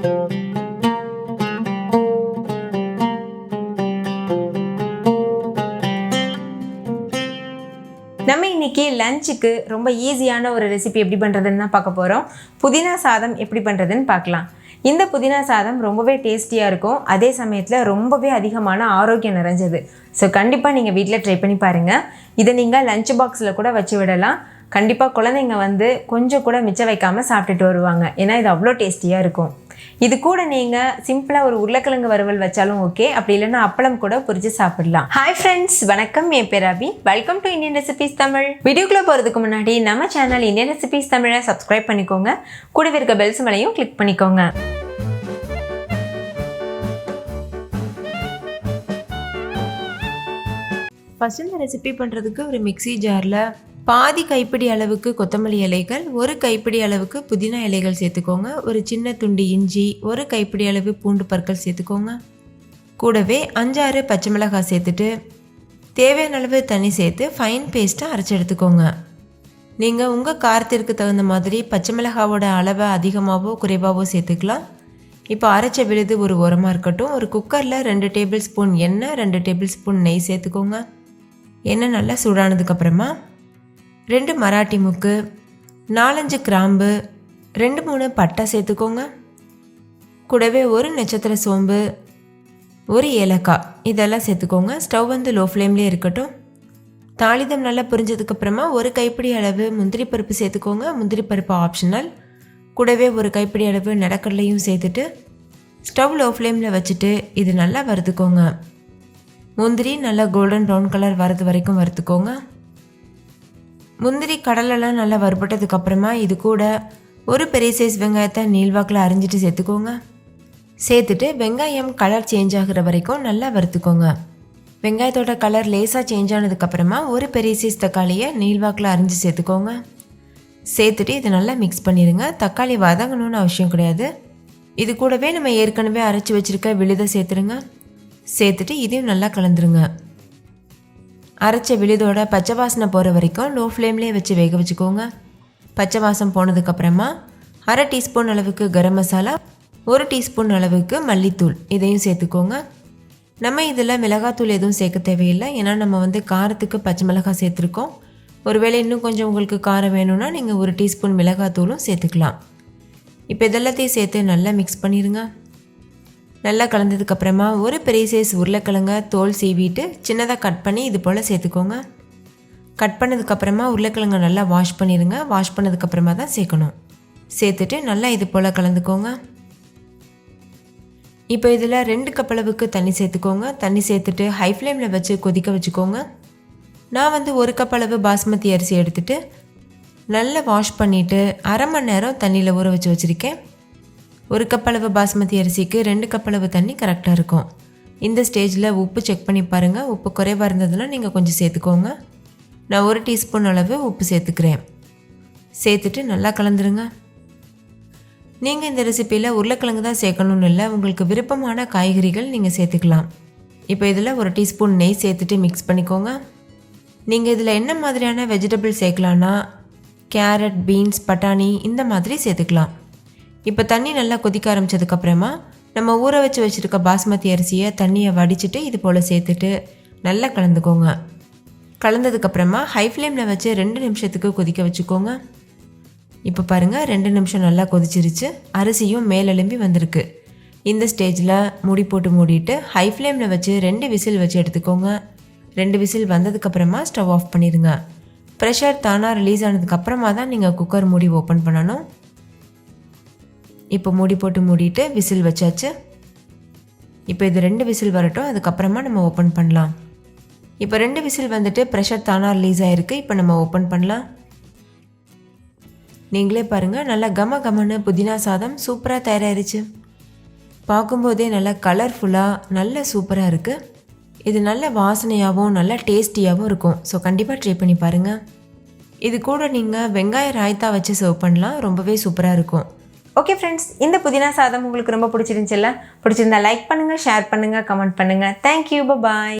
நம்ம இன்னைக்கு லஞ்சுக்கு ரொம்ப ஈஸியான ஒரு ரெசிபி எப்படி பண்ணுறதுன்னு தான் பார்க்க போகிறோம். புதினா சாதம் எப்படி பண்ணுறதுன்னு பார்க்கலாம். இந்த புதினா சாதம் ரொம்பவே டேஸ்டியாக இருக்கும், அதே சமயத்தில் ரொம்பவே அதிகமான ஆரோக்கியம் நிறைஞ்சது. ஸோ கண்டிப்பாக நீங்கள் வீட்டில் ட்ரை பண்ணி பாருங்கள். இதை நீங்கள் லஞ்ச் பாக்ஸில் கூட வச்சு விடலாம். கண்டிப்பாக குழந்தைங்க கொஞ்சம் கூட மிச்சம் வைக்காமல் சாப்பிட்டுட்டு வருவாங்க, ஏன்னா இது அவ்வளோ டேஸ்டியாக இருக்கும். இது கூட நீங்கள் சிம்பிளாக ஒரு உருளைக்கிழங்கு வறுவல் வச்சாலும் ஓகே, அப்படி இல்லைன்னா அப்பளம் கூட பொரிச்சு சாப்பிடலாம். ஹாய் ஃப்ரெண்ட்ஸ், வணக்கம். என் பேர் Abhi. Welcome to Indian recipes Tamil. வீடியோக்குள்ளே போகிறதுக்கு முன்னாடி நம்ம சேனல் இந்தியன் ரெசிபீஸ் தமிழை சப்ஸ்கிரைப் பண்ணிக்கோங்க. கூடவே இருக்க பெல் சிம்பலையும் கிளிக் பண்ணிக்கோங்க. ஃபர்ஸ்ட் இந்த ரெசிபி பண்ணுறதுக்கு ஒரு மிக்ஸி ஜாரில் பாதி கைப்பிடி அளவுக்கு கொத்தமல்லி இலைகள், ஒரு கைப்பிடி அளவுக்கு புதினா இலைகள் சேர்த்துக்கோங்க. ஒரு சின்ன துண்டு இஞ்சி, ஒரு கைப்பிடி அளவு பூண்டு பற்கள் சேர்த்துக்கோங்க. கூடவே 5-6 பச்சை மிளகாய் சேர்த்துட்டு தேவையான அளவு தண்ணி சேர்த்து ஃபைன் பேஸ்ட்டாக அரைச்சி எடுத்துக்கோங்க. நீங்கள் உங்கள் காரத்திற்கு தகுந்த மாதிரி பச்சை மிளகாவோட அளவை அதிகமாகவோ குறைவாகவோ சேர்த்துக்கலாம். இப்போ அரைச்ச விழுது ஒரு ஓரமாக இருக்கட்டும். ஒரு குக்கரில் 2 டேபிள் ஸ்பூன் எண்ணெய், 2 டேபிள் ஸ்பூன் நெய் சேர்த்துக்கோங்க. எண்ணெய் நல்லா சூடானதுக்கப்புறமா 2 மராட்டி முக்கு, 4-5 கிராம்பு, 2-3 பட்டை சேர்த்துக்கோங்க. கூடவே ஒரு நட்சத்திர சோம்பு, ஒரு ஏலக்காய், இதெல்லாம் சேர்த்துக்கோங்க. ஸ்டவ் லோ ஃப்ளேம்லேயே இருக்கட்டும். தாளிதம் நல்லா புரிஞ்சதுக்கப்புறமா ஒரு கைப்பிடி அளவு முந்திரி பருப்பு சேர்த்துக்கோங்க. முந்திரி பருப்பு ஆப்ஷனல். கூடவே ஒரு கைப்பிடி அளவு நிலக்கடலையும் சேர்த்துட்டு ஸ்டவ் லோ ஃப்ளேமில் வச்சுட்டு இது நல்லா வறுத்துக்கோங்க. முந்திரி நல்லா கோல்டன் ப்ரௌன் கலர் வரது வரைக்கும் வறுத்துக்கோங்க. முந்திரி கடலெல்லாம் நல்லா வறுபட்டதுக்கப்புறமா இது கூட ஒரு பெரிய சைஸ் வெங்காயத்தை நீள்வாக்கில் அரிஞ்சிட்டு சேர்த்துக்கோங்க. சேர்த்துட்டு வெங்காயம் கலர் சேஞ்ச் ஆகிற வரைக்கும் நல்லா வறுத்துக்கோங்க. வெங்காயத்தோட கலர் லேசாக சேஞ்ச் ஆனதுக்கப்புறமா ஒரு பெரிய சைஸ் தக்காளியை நீள்வாக்கில் அரிஞ்சு சேர்த்துக்கோங்க. சேர்த்துட்டு இதை நல்லா மிக்ஸ் பண்ணிடுங்க. தக்காளி வதங்கணும்னு அவசியம் கிடையாது. இது கூடவே நம்ம ஏற்கனவே அரைச்சி வச்சுருக்க விழுதை சேர்த்துருங்க. சேர்த்துட்டு இதையும் நல்லா கலந்துருங்க. அரைச்ச விழுதோட பச்சை வாசனை போகிற வரைக்கும் லோ ஃப்ளேம்லேயே வச்சு வேக வச்சுக்கோங்க. பச்சை வாசம் போனதுக்கப்புறமா 1/2 டீஸ்பூன் அளவுக்கு கரம் மசாலா, 1 டீஸ்பூன் அளவுக்கு மல்லித்தூள், இதையும் சேர்த்துக்கோங்க. நம்ம இதில் மிளகாத்தூள் எதுவும் சேர்க்க தேவையில்லை, ஏன்னா நம்ம காரத்துக்கு பச்சை மிளகாய் சேர்த்துருக்கோம். ஒருவேளை இன்னும் கொஞ்சம் உங்களுக்கு காரம் வேணும்னா நீங்கள் 1 டீஸ்பூன் மிளகாத்தூளும் சேர்த்துக்கலாம். இப்போ இதெல்லாத்தையும் சேர்த்து நல்லா மிக்ஸ் பண்ணிடுங்க. நல்லா கலந்ததுக்கப்புறமா ஒரு பெரிய சைஸ் உருளைக்கிழங்க தோல் சீவிட்டு சின்னதாக கட் பண்ணி இது போல் சேர்த்துக்கோங்க. கட் பண்ணதுக்கப்புறமா உருளைக்கிழங்க நல்லா வாஷ் பண்ணிடுங்க. வாஷ் பண்ணதுக்கப்புறமா தான் சேர்க்கணும். சேர்த்துட்டு நல்லா இது போல் கலந்துக்கோங்க. இப்போ இதில் 2 கப் அளவுக்கு தண்ணி சேர்த்துக்கோங்க. தண்ணி சேர்த்துட்டு ஹை ஃப்ளேமில் வச்சு கொதிக்க வச்சுக்கோங்க. நான் 1 கப் அளவு பாஸ்மதி அரிசி எடுத்துகிட்டு நல்லா வாஷ் பண்ணிவிட்டு 1/2 மணி நேரம் தண்ணியில் ஊற வச்சு வச்சுருக்கேன். 1 கப் அளவு பாஸ்மதி அரிசிக்கு 2 கப் அளவு தண்ணி கரெக்டாக இருக்கும். இந்த ஸ்டேஜில் உப்பு செக் பண்ணி பாருங்கள். உப்பு குறைவாக இருந்ததுன்னா நீங்கள் கொஞ்சம் சேர்த்துக்கோங்க. நான் 1 டீஸ்பூன் அளவு உப்பு சேர்த்துக்கிறேன். சேர்த்துட்டு நல்லா கலந்துருங்க. நீங்கள் இந்த ரெசிப்பியில் உருளைக்கிழங்கு தான் சேர்க்கணும்னு இல்லை, உங்களுக்கு விருப்பமான காய்கறிகள் நீங்கள் சேர்த்துக்கலாம். இப்போ இதில் 1 டீஸ்பூன் நெய் சேர்த்துட்டு மிக்ஸ் பண்ணிக்கோங்க. நீங்கள் இதில் என்ன மாதிரியான வெஜிடபிள் சேர்க்கலான்னா கேரட், பீன்ஸ், பட்டாணி இந்த மாதிரி சேர்த்துக்கலாம். இப்போ தண்ணி நல்லா கொதிக்க ஆரம்பித்ததுக்கப்புறமா நம்ம ஊற வச்சு வச்சுருக்க பாஸ்மதி அரிசியை தண்ணியை வடிச்சிட்டு இது போல் சேர்த்துட்டு நல்லா கலந்துக்கோங்க. கலந்ததுக்கப்புறமா ஹை ஃப்ளேமில் வச்சு 2 நிமிஷத்துக்கு கொதிக்க வச்சுக்கோங்க. இப்போ பாருங்கள், 2 நிமிஷம் நல்லா கொதிச்சிருச்சு. அரிசியும் மேலெலும்பி வந்திருக்கு. இந்த ஸ்டேஜில் மூடி போட்டு மூடிட்டு ஹை ஃப்ளேமில் வச்சு 2 விசில் வச்சு எடுத்துக்கோங்க. 2 விசில் வந்ததுக்கப்புறமா ஸ்டவ் ஆஃப் பண்ணிடுங்க. ப்ரெஷர் தானாக ரிலீஸ் ஆனதுக்கப்புறமா தான் நீங்கள் குக்கர் மூடி ஓப்பன் பண்ணணும். இப்போ மூடி போட்டு மூடிட்டு விசில் வச்சாச்சு. இப்போ இது 2 விசில் வரட்டும், அதுக்கப்புறமா நம்ம ஓப்பன் பண்ணலாம். இப்போ 2 விசில் வந்துட்டு ப்ரெஷர் தானாக ரிலீஸ் ஆகிருக்கு. இப்போ நம்ம ஓப்பன் பண்ணலாம். நீங்களே பாருங்கள், நல்லா கமன்னு புதினா சாதம் சூப்பராக தயாராகிருச்சு. பார்க்கும்போதே நல்லா கலர்ஃபுல்லாக நல்ல சூப்பராக இருக்குது. இது நல்ல வாசனையாகவும் நல்ல டேஸ்டியாகவும் இருக்கும். ஸோ கண்டிப்பாக ட்ரை பண்ணி பாருங்கள். இது கூட நீங்கள் வெங்காய ராய்த்தா வச்சு சர்வ் பண்ணலாம், ரொம்பவே சூப்பராக இருக்கும். ஓகே ஃப்ரெண்ட்ஸ், இந்த புதினா சாதம் உங்களுக்கு ரொம்ப பிடிச்சிருந்துச்சுல்ல? பிடிச்சிருந்தா லைக் பண்ணுங்கள், ஷேர் பண்ணுங்கள், கமெண்ட் பண்ணுங்கள். தேங்க்யூ, பாய்.